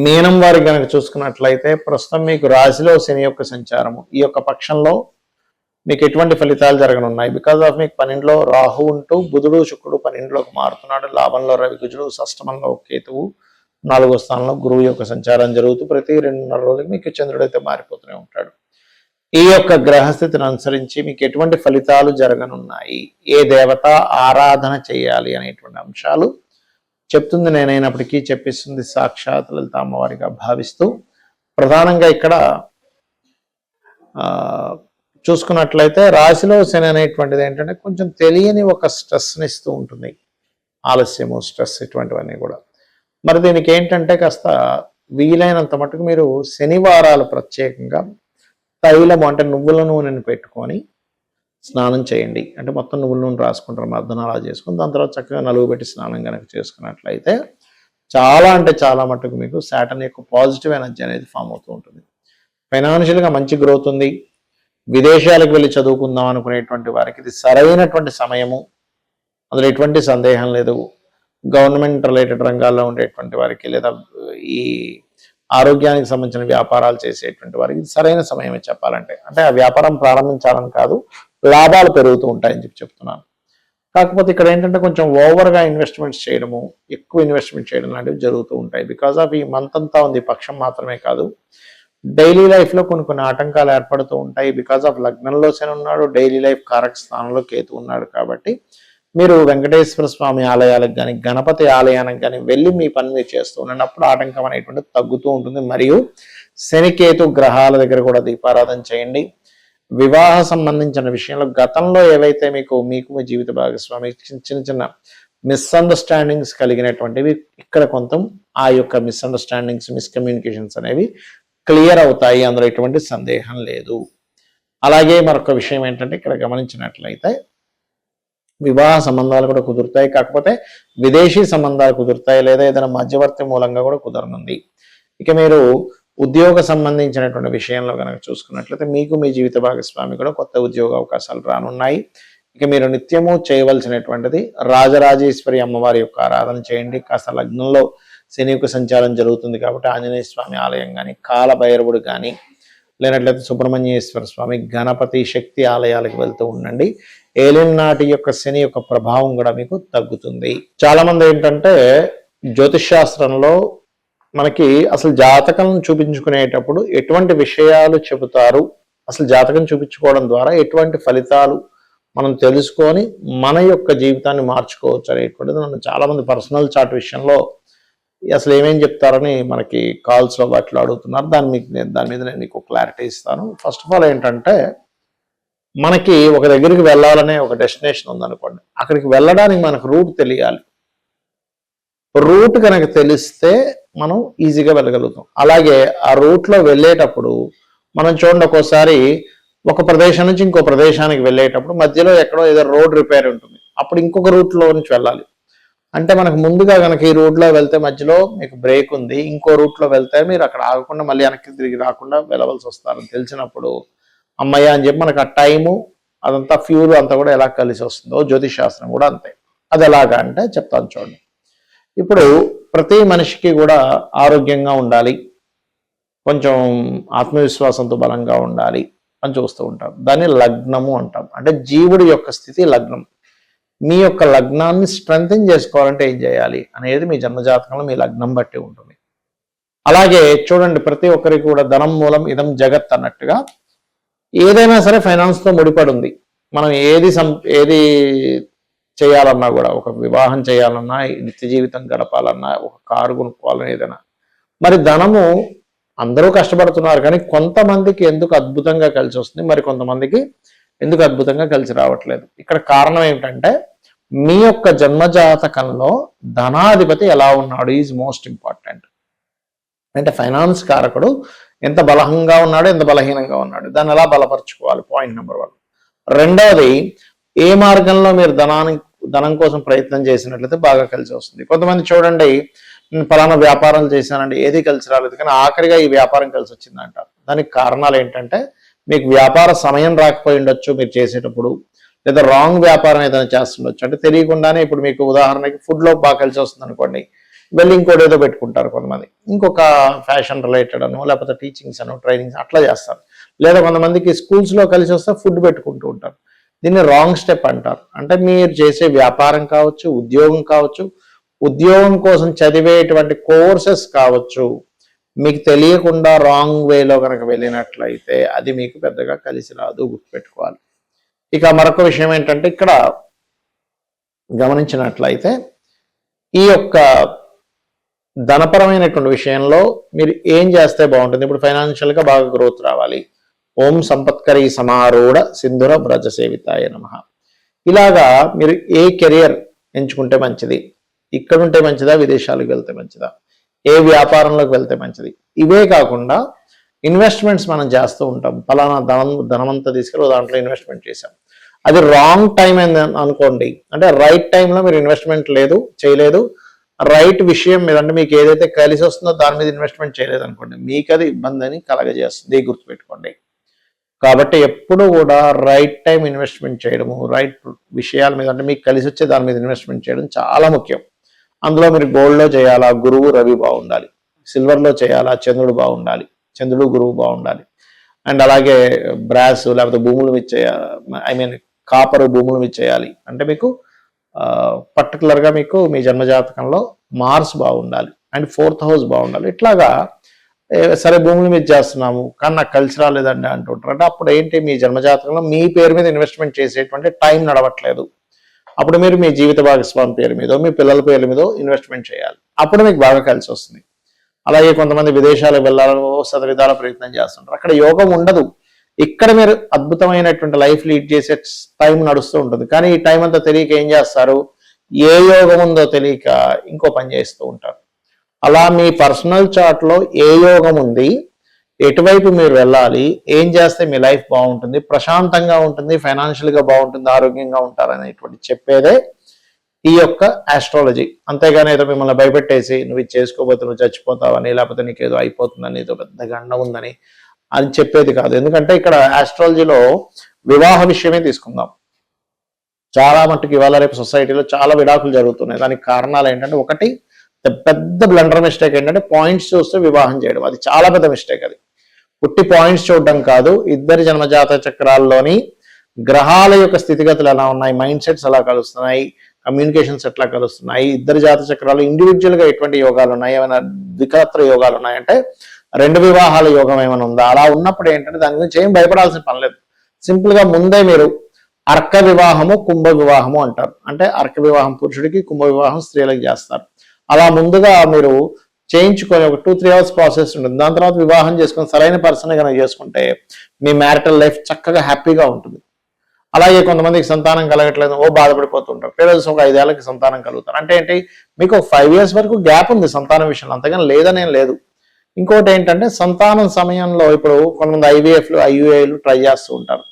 మీనం వారి కనుక చూసుకున్నట్లయితే ప్రస్తుతం మీకు రాశిలో శని యొక్క సంచారము ఈ యొక్క పక్షంలో మీకు ఎటువంటి ఫలితాలు జరగనున్నాయి. బికాజ్ ఆఫ్ మీకు 12లో రాహు ఉంటూ బుధుడు శుక్రుడు 12లోకి మారుతున్నాడు. లాభంలో రవి కుజుడు, షష్టమంలో కేతువు, 4వ స్థానంలో గురువు యొక్క సంచారం జరుగుతూ ప్రతి 2.5 రోజులకి మీకు చంద్రుడు అయితే మారిపోతూనే ఉంటాడు. ఈ యొక్క గ్రహస్థితిని అనుసరించి మీకు ఎటువంటి ఫలితాలు జరగనున్నాయి, ఏ దేవత ఆరాధన చేయాలి అనేటువంటి అంశాలు చెప్తుంది నేనైనప్పటికీ చెప్పిస్తుంది సాక్షాత్ లలిత అమ్మవారిగా భావిస్తూ, ప్రధానంగా ఇక్కడ చూసుకున్నట్లయితే రాశిలో శని అనేటువంటిది ఏంటంటే కొంచెం తెలియని ఒక స్ట్రెస్ని ఇస్తూ ఉంటుంది. ఆలస్యము, స్ట్రెస్ ఇటువంటివన్నీ కూడా. మరి దీనికి ఏంటంటే కాస్త వీలైనంత మటుకు మీరు శనివారాలు ప్రత్యేకంగా తైలము అంటే నువ్వుల నూనెను పెట్టుకొని స్నానం చేయండి. అంటే మొత్తం నువ్వుల నూనె రాసుకుంటారు, మర్దన అలా చేసుకుని దాని తర్వాత చక్కగా నలుగు పెట్టి స్నానం కనుక చేసుకున్నట్లయితే చాలా అంటే చాలా మటుకు మీకు సాటర్న్ యొక్క పాజిటివ్ ఎనర్జీ అనేది ఫామ్ అవుతూ ఉంటుంది. ఫైనాన్షియల్గా మంచి గ్రోత్ ఉంది. విదేశాలకు వెళ్ళి చదువుకుందాం అనుకునేటువంటి వారికి ఇది సరైనటువంటి సమయము, అందులో ఎటువంటి సందేహం లేదు. గవర్నమెంట్ రిలేటెడ్ రంగాల్లో ఉండేటువంటి వారికి లేదా ఈ ఆరోగ్యానికి సంబంధించిన వ్యాపారాలు చేసేటువంటి వారికి సరైన సమయమే చెప్పాలంటే. అంటే ఆ వ్యాపారం ప్రారంభించాలని కాదు, లాభాలు పెరుగుతూ ఉంటాయని చెప్తున్నాను. కాకపోతే ఇక్కడ ఏంటంటే కొంచెం ఓవర్గా ఇన్వెస్ట్మెంట్స్ చేయడము, ఎక్కువ ఇన్వెస్ట్మెంట్ చేయడం లాంటివి జరుగుతూ ఉంటాయి. బికాజ్ ఆఫ్ ఈ మంత్ అంతా ఉంది, పక్షం మాత్రమే కాదు, డైలీ లైఫ్లో కొన్ని ఆటంకాలు ఏర్పడుతూ ఉంటాయి. బికాజ్ ఆఫ్ లగ్నంలో శని ఉన్నాడు, డైలీ లైఫ్ కారక స్థానంలో కేతు ఉన్నాడు. కాబట్టి మీరు వెంకటేశ్వర స్వామి ఆలయాలకు కానీ గణపతి ఆలయానికి కానీ వెళ్ళి మీ పని మీరు చేస్తూ ఉన్నప్పుడు ఆటంకం అనేటువంటిది తగ్గుతూ ఉంటుంది. మరియు శనికేతు గ్రహాల దగ్గర కూడా దీపారాధన చేయండి. వివాహ సంబంధించిన విషయంలో గతంలో ఏవైతే మీకు మీ జీవిత భాగస్వామి చిన్న చిన్న మిస్అండర్స్టాండింగ్స్ కలిగినటువంటివి ఇక్కడ కొంత ఆ యొక్క మిస్అండర్స్టాండింగ్స్, మిస్కమ్యూనికేషన్స్ అనేవి క్లియర్ అవుతాయి, అందులో ఎటువంటి సందేహం లేదు. అలాగే మరొక విషయం ఏంటంటే ఇక్కడ గమనించినట్లయితే వివాహ సంబంధాలు కూడా కుదురుతాయి. కాకపోతే విదేశీ సంబంధాలు కుదురుతాయి, లేదా ఏదైనా మధ్యవర్తి మూలంగా కూడా కుదరనుంది. ఇక మీరు ఉద్యోగ సంబంధించినటువంటి విషయంలో కనుక చూసుకున్నట్లయితే మీకు మీ జీవిత భాగస్వామి కూడా కొత్త ఉద్యోగ అవకాశాలు రానున్నాయి. ఇక మీరు నిత్యము చేయవలసినటువంటిది రాజరాజేశ్వరి అమ్మవారి యొక్క ఆరాధన చేయండి. కాస్త లగ్నంలో శని యొక్క సంచారం జరుగుతుంది కాబట్టి ఆంజనేయ స్వామి ఆలయం కానీ, కాలభైరవుడు కానీ, లేనట్లయితే సుబ్రహ్మణ్యేశ్వర స్వామి, గణపతి, శక్తి ఆలయాలకు వెళ్తూ ఉండండి. ఏలినాటి యొక్క శని యొక్క ప్రభావం కూడా మీకు తగ్గుతుంది. చాలా మంది ఏంటంటే జ్యోతిష్ శాస్త్రంలో మనకి అసలు జాతకం చూపించుకునేటప్పుడు ఎటువంటి విషయాలు చెబుతారు, అసలు జాతకం చూపించుకోవడం ద్వారా ఎటువంటి ఫలితాలు మనం తెలుసుకొని మన యొక్క జీవితాన్ని మార్చుకోవచ్చు అనేటువంటిది నన్ను చాలా మంది పర్సనల్ చార్ట్ విషయంలో అసలు ఏమేం చెప్తారని మనకి కాల్స్లో వాటిలో అడుగుతున్నారు. దాని మీద నేను మీకు క్లారిటీ ఇస్తాను. ఫస్ట్ ఆఫ్ ఆల్ ఏంటంటే మనకి ఒక దగ్గరికి వెళ్ళాలనే ఒక డెస్టినేషన్ ఉందనుకోండి, అక్కడికి వెళ్ళడానికి మనకు రూట్ తెలియాలి. రూట్ కనుక తెలిస్తే మనం ఈజీగా వెళ్ళగలుగుతాం. అలాగే ఆ రూట్లో వెళ్ళేటప్పుడు మనం చూడండి, ఒక్కోసారి ఒక ప్రదేశం నుంచి ఇంకో ప్రదేశానికి వెళ్ళేటప్పుడు మధ్యలో ఎక్కడో ఏదో రోడ్ రిపేర్ ఉంటుంది, అప్పుడు ఇంకొక రూట్లో నుంచి వెళ్ళాలి. అంటే మనకు ముందుగా కనుక ఈ రూట్లో వెళ్తే మధ్యలో మీకు బ్రేక్ ఉంది, ఇంకో రూట్లో వెళ్తే మీరు అక్కడ ఆగకుండా మళ్ళీ వెనక్కి తిరిగి రాకుండా వెళ్ళవలసి వస్తారని తెలిసినప్పుడు అమ్మయ్య అని చెప్పి మనకు ఆ టైము అదంతా ఫ్యూల్ అంతా కూడా ఎలా కలిసి వస్తుందో జ్యోతిష్ శాస్త్రం కూడా అంతే. అది ఎలాగా అంటే చెప్తాను చూడండి. ఇప్పుడు ప్రతి మనిషికి కూడా ఆరోగ్యంగా ఉండాలి, కొంచెం ఆత్మవిశ్వాసంతో బలంగా ఉండాలి అని చూస్తూ ఉంటాం. దాన్ని లగ్నము అంటాం. అంటే జీవుడి యొక్క స్థితి లగ్నం. మీ యొక్క లగ్నాన్ని స్ట్రెంథెన్ చేసుకోవాలంటే ఏం చేయాలి అనేది మీ జన్మజాతకంలో మీ లగ్నం బట్టి ఉంటుంది. అలాగే చూడండి, ప్రతి ఒక్కరికి కూడా ధనం మూలం ఇదం జగత్ అన్నట్టుగా ఏదైనా సరే ఫైనాన్స్తో ముడిపడి ఉంది. మనం ఏది చేయాలన్నా కూడా, ఒక వివాహం చేయాలన్నా, నిత్య జీవితం గడపాలన్నా, ఒక కారు కొనుక్కోవాలన్నా, ఏదైనా మరి ధనము అందరూ కష్టపడుతున్నారు. కానీ కొంతమందికి ఎందుకు అద్భుతంగా కలిసి వస్తుంది, మరి కొంతమందికి ఎందుకు అద్భుతంగా కలిసి రావట్లేదు. ఇక్కడ కారణం ఏమిటంటే మీ యొక్క జన్మజాతకంలో ధనాధిపతి ఎలా ఉన్నాడు ఈజ్ మోస్ట్ ఇంపార్టెంట్. అంటే ఫైనాన్స్ కారకుడు ఎంత బలంగా ఉన్నాడు, ఎంత బలహీనంగా ఉన్నాడు, దాన్ని ఎలా బలపరుచుకోవాలి, పాయింట్ నెంబర్ 1. రెండవది, ఏ మార్గంలో మీరు ధనం కోసం ప్రయత్నం చేసినట్లయితే బాగా కలిసి వస్తుంది. కొంతమంది చూడండి, నేను ఫలానా వ్యాపారాలు చేశానండి, ఏది కలిసి రాలేదు, కానీ ఆఖరిగా ఈ వ్యాపారం కలిసి వచ్చిందంట. దానికి కారణాలు ఏంటంటే మీకు వ్యాపార సమయం రాకపోయి ఉండొచ్చు మీరు చేసేటప్పుడు, లేదా రాంగ్ వ్యాపారం ఏదైనా చేస్తుండొచ్చు. అంటే తెలియకుండానే ఇప్పుడు మీకు ఉదాహరణకి ఫుడ్లో బాగా కలిసి వస్తుంది అనుకోండి, వెళ్ళి ఇంకోటి ఏదో పెట్టుకుంటారు కొంతమంది, ఇంకొక ఫ్యాషన్ రిలేటెడ్ అనో లేకపోతే టీచింగ్స్ అనో ట్రైనింగ్స్ అట్లా చేస్తారు. లేదా కొంతమందికి స్కూల్స్లో కలిసి వస్తే ఫుడ్ పెట్టుకుంటూ ఉంటారు. దీన్ని రాంగ్ స్టెప్ అంటారు. అంటే మీరు చేసే వ్యాపారం కావచ్చు, ఉద్యోగం కావచ్చు, ఉద్యోగం కోసం చదివేటువంటి కోర్సెస్ కావచ్చు, మీకు తెలియకుండా రాంగ్ వేలో కనుక వెళ్ళినట్లయితే అది మీకు పెద్దగా కలిసి రాదు, గుర్తుపెట్టుకోవాలి. ఇక మరొక విషయం ఏంటంటే ఇక్కడ గమనించినట్లయితే ఈ యొక్క ధనపరమైనటువంటి విషయంలో మీరు ఏం చేస్తే బాగుంటుంది. ఇప్పుడు ఫైనాన్షియల్గా బాగా గ్రోత్ రావాలి. ఓం సంపత్కరీ సమారూఢ సింధుర బ్రజ సేవితాయ నమః. ఇలాగా మీరు ఏ కెరియర్ ఎంచుకుంటే మంచిది, ఇక్కడ ఉంటే మంచిదా, విదేశాలకు వెళ్తే మంచిదా, ఏ వ్యాపారంలోకి వెళ్తే మంచిది, ఇవే కాకుండా ఇన్వెస్ట్మెంట్స్ మనం చేస్తూ ఉంటాం. ఫలానా ధనమంతా తీసుకెళ్ళి దాంట్లో ఇన్వెస్ట్మెంట్ చేశాం, అది రాంగ్ టైం అని అనుకోండి, అంటే రైట్ టైంలో మీరు ఇన్వెస్ట్మెంట్ చేయలేదు, రైట్ విషయం మీద అంటే మీకు ఏదైతే కలిసి వస్తుందో దాని మీద ఇన్వెస్ట్మెంట్ చేయలేదు అనుకోండి, మీకు అది ఇబ్బందిని కలగజేస్తుంది, గుర్తుపెట్టుకోండి. కాబట్టి ఎప్పుడు కూడా రైట్ టైం ఇన్వెస్ట్మెంట్ చేయడము, రైట్ విషయాల మీద అంటే మీకు కలిసి వచ్చే దాని మీద ఇన్వెస్ట్మెంట్ చేయడం చాలా ముఖ్యం. అందులో మీరు గోల్డ్లో చేయాలా, గురువు రవి బాగుండాలి. సిల్వర్లో చేయాలా, చంద్రుడు బాగుండాలి, చంద్రుడు గురువు బాగుండాలి. అండ్ అలాగే బ్రాస్ లేకపోతే భూముల మీద చేయాలి, కాపర్ భూముల మీద చేయాలి. అంటే మీకు పర్టికులర్గా మీకు మీ జన్మజాతకంలో మార్స్ బాగుండాలి అండ్ 4th హౌస్ బాగుండాలి. ఇట్లాగా సరే భూముల మీద చేస్తున్నాము కానీ నాకు కలిసి రాలేదండి అంటుంటారు. అంటే అప్పుడు ఏంటి, మీ జన్మజాతకంలో మీ పేరు మీద ఇన్వెస్ట్మెంట్ చేసేటువంటి టైం నడవట్లేదు. అప్పుడు మీరు మీ జీవిత భాగస్వామి పేరు మీదో మీ పిల్లల పేర్ల మీదో ఇన్వెస్ట్మెంట్ చేయాలి, అప్పుడు మీకు బాగా కలిసి వస్తుంది. అలాగే కొంతమంది విదేశాలకు వెళ్ళాలని విధాల ప్రయత్నం చేస్తుంటారు, అక్కడ యోగం ఉండదు. ఇక్కడ మీరు అద్భుతమైనటువంటి లైఫ్ లీడ్ చేసే టైం నడుస్తూ ఉంటుంది. కానీ ఈ టైం అంతా తెలియక ఏం చేస్తారు, ఏ యోగం ఉందో తెలియక ఇంకో పని చేస్తూ ఉంటారు. అలా మీ పర్సనల్ చార్ట్లో ఏ యోగం ఉంది, ఎటువైపు మీరు వెళ్ళాలి, ఏం చేస్తే మీ లైఫ్ బాగుంటుంది, ప్రశాంతంగా ఉంటుంది, ఫైనాన్షియల్గా బాగుంటుంది, ఆరోగ్యంగా ఉంటారనేటువంటి చెప్పేదే ఈ యొక్క ఆస్ట్రాలజీ. అంతేగాని ఏదో మిమ్మల్ని భయపెట్టేసి నువ్వు ఇది చేసుకోబోతే నువ్వు చచ్చిపోతావని, లేకపోతే నీకు ఏదో అయిపోతుందని, ఏదో పెద్ద గండ ఉందని అని చెప్పేది కాదు. ఎందుకంటే ఇక్కడ ఆస్ట్రాలజీలో వివాహ విషయమే తీసుకుందాం. చాలా మట్టుకు ఇవాళ రేపు సొసైటీలో చాలా విడాకులు జరుగుతున్నాయి. దానికి కారణాలు ఏంటంటే, ఒకటి పెద్ద బ్లండర్ మిస్టేక్ ఏంటంటే పాయింట్స్ చూస్తే వివాహం చేయడం. అది చాలా పెద్ద మిస్టేక్. అది పుట్టి పాయింట్స్ చూడడం కాదు, ఇద్దరి జన్మజాత చక్రాల్లోని గ్రహాల యొక్క స్థితిగతులు ఎలా ఉన్నాయి, మైండ్ సెట్స్ ఎలా కలుస్తున్నాయి, కమ్యూనికేషన్స్ ఎట్లా కలుస్తున్నాయి, ఇద్దరు జాత చక్రాలు ఇండివిజువల్గా ఎటువంటి యోగాలు ఉన్నాయి, ఏమైనా ద్వికత్ర యోగాలు ఉన్నాయంటే 2 వివాహాల యోగం ఏమైనా ఉందా, అలా ఉన్నప్పుడు ఏంటంటే దాని గురించి ఏం భయపడాల్సిన పని లేదు. సింపుల్గా ముందే మీరు అర్క వివాహము, కుంభ వివాహము అంటారు. అంటే అర్క వివాహం పురుషుడికి, కుంభ వివాహం స్త్రీలకు చేస్తారు. అలా ముందుగా మీరు చేయించుకొని ఒక 2-3 అవర్స్ ప్రాసెస్ ఉంటుంది. దాని తర్వాత వివాహం చేసుకొని సరైన పర్సన్ కనుక చేసుకుంటే మీ మ్యారిటల్ లైఫ్ చక్కగా హ్యాపీగా ఉంటుంది. అలాగే కొంతమందికి సంతానం కలగట్లేదు బాధపడిపోతుంటారు. పేరెంట్స్ ఒక 5 ఏళ్ళకి సంతానం కలుగుతారు. అంటే ఏంటి, మీకు ఒక 5 years వరకు గ్యాప్ ఉంది సంతానం విషయంలో, అంతగాని లేదనేం లేదు. ఇంకోటి ఏంటంటే సంతానం సమయంలో ఇప్పుడు కొంతమంది IVFలు, IUIలు ట్రై చేస్తూ ఉంటారు.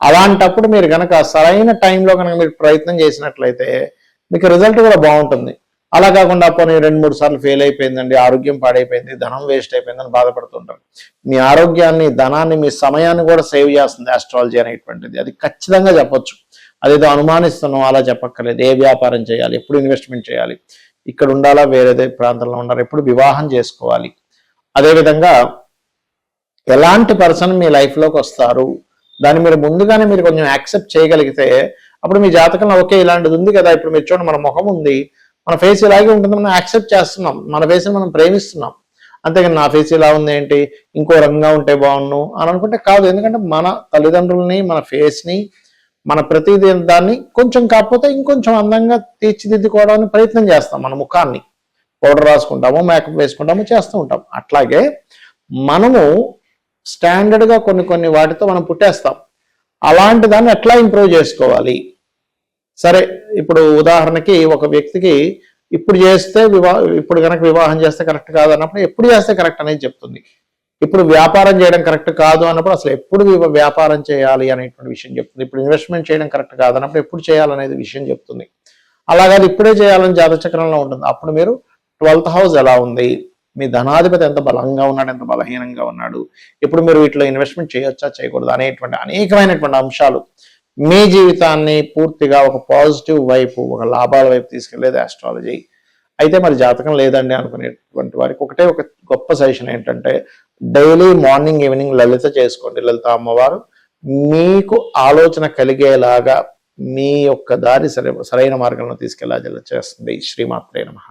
అలాంటప్పుడు మీరు కనుక సరైన టైంలో కనుక మీరు ప్రయత్నం చేసినట్లయితే మీకు రిజల్ట్ కూడా బాగుంటుంది. అలా కాకుండా పోనీ 2-3 సార్లు ఫెయిల్ అయిపోయిందండి, ఆరోగ్యం పాడైపోయింది, ధనం వేస్ట్ అయిపోయిందని బాధపడుతుంటారు. మీ ఆరోగ్యాన్ని, ధనాన్ని, మీ సమయాన్ని కూడా సేవ్ చేస్తుంది ఆస్ట్రాలజీ అనేటువంటిది. అది ఖచ్చితంగా చెప్పొచ్చు. అదేదో అనుమానిస్తున్నాం అలా చెప్పక్కర్లేదు. ఏ వ్యాపారం చేయాలి, ఎప్పుడు ఇన్వెస్ట్మెంట్ చేయాలి, ఇక్కడ ఉండాలా వేరేదే ప్రాంతంలో ఉండాలి, ఎప్పుడు వివాహం చేసుకోవాలి, అదేవిధంగా ఎలాంటి పర్సన్ మీ లైఫ్లోకి వస్తారు, దాన్ని మీరు ముందుగానే మీరు కొంచెం యాక్సెప్ట్ చేయగలిగితే అప్పుడు మీ జాతకంలో ఓకే ఇలాంటిది ఉంది కదా, ఇప్పుడు మీరు చూడండి మన ముఖం ఉంది, మన ఫేస్ ఇలాగే ఉంటుంది, మనం యాక్సెప్ట్ చేస్తున్నాం, మన ఫేస్ని మనం ప్రేమిస్తున్నాం. అంతేగాని నా ఫేస్ ఇలా ఉంది ఏంటి, ఇంకో రంగుగా ఉంటే బాగుండు అని అనుకుంటే కాదు. ఎందుకంటే మన తల్లిదండ్రులని, మన ఫేస్ని, మన ప్రతి దాన్ని కొంచెం కాకపోతే ఇంకొంచెం అందంగా తీర్చిదిద్దుకోవడానికి ప్రయత్నం చేస్తాం. మన ముఖాన్ని పౌడర్ రాసుకుంటాము, మేకప్ వేసుకుంటాము, చేస్తూ ఉంటాం. అట్లాగే మనము స్టాండర్డ్గా కొన్ని వాటితో మనం పుట్టేస్తాం. అలాంటి దాన్ని ఎట్లా ఇంప్రూవ్ చేసుకోవాలి. సరే ఇప్పుడు ఉదాహరణకి ఒక వ్యక్తికి ఇప్పుడు కనుక వివాహం చేస్తే కరెక్ట్ కాదు అన్నప్పుడు ఎప్పుడు చేస్తే కరెక్ట్ అనేది చెప్తుంది. ఇప్పుడు వ్యాపారం చేయడం కరెక్ట్ కాదు అన్నప్పుడు అసలు ఎప్పుడు వ్యాపారం చేయాలి అనేటువంటి విషయం చెప్తుంది. ఇప్పుడు ఇన్వెస్ట్మెంట్ చేయడం కరెక్ట్ కాదు అన్నప్పుడు ఎప్పుడు చేయాలనేది విషయం చెప్తుంది. అలాగే ఇప్పుడే చేయాలని జాతచక్రంలో ఉంటుంది. అప్పుడు మీరు 12th హౌస్ ఎలా ఉంది, మీ ధనాధిపతి ఎంత బలంగా ఉన్నాడు, ఎంత బలహీనంగా ఉన్నాడు, ఇప్పుడు మీరు వీటిలో ఇన్వెస్ట్మెంట్ చేయొచ్చా చేయకూడదు అనేటువంటి అనేకమైనటువంటి అంశాలు మీ జీవితాన్ని పూర్తిగా ఒక పాజిటివ్ వైపు, ఒక లాభాల వైపు తీసుకెళ్లేది ఆస్ట్రాలజీ. అయితే మరి జాతకం లేదండి అనుకునేటువంటి వారికి ఒకటే ఒక గొప్ప సజెషన్ ఏంటంటే, డైలీ మార్నింగ్ ఈవినింగ్ లలిత చేసుకోండి. లలిత అమ్మవారు మీకు ఆలోచన కలిగేలాగా మీ యొక్క దారి సరైన మార్గంలో తీసుకెళ్లాలి చేస్తుంది. శ్రీమాత్రే నమః.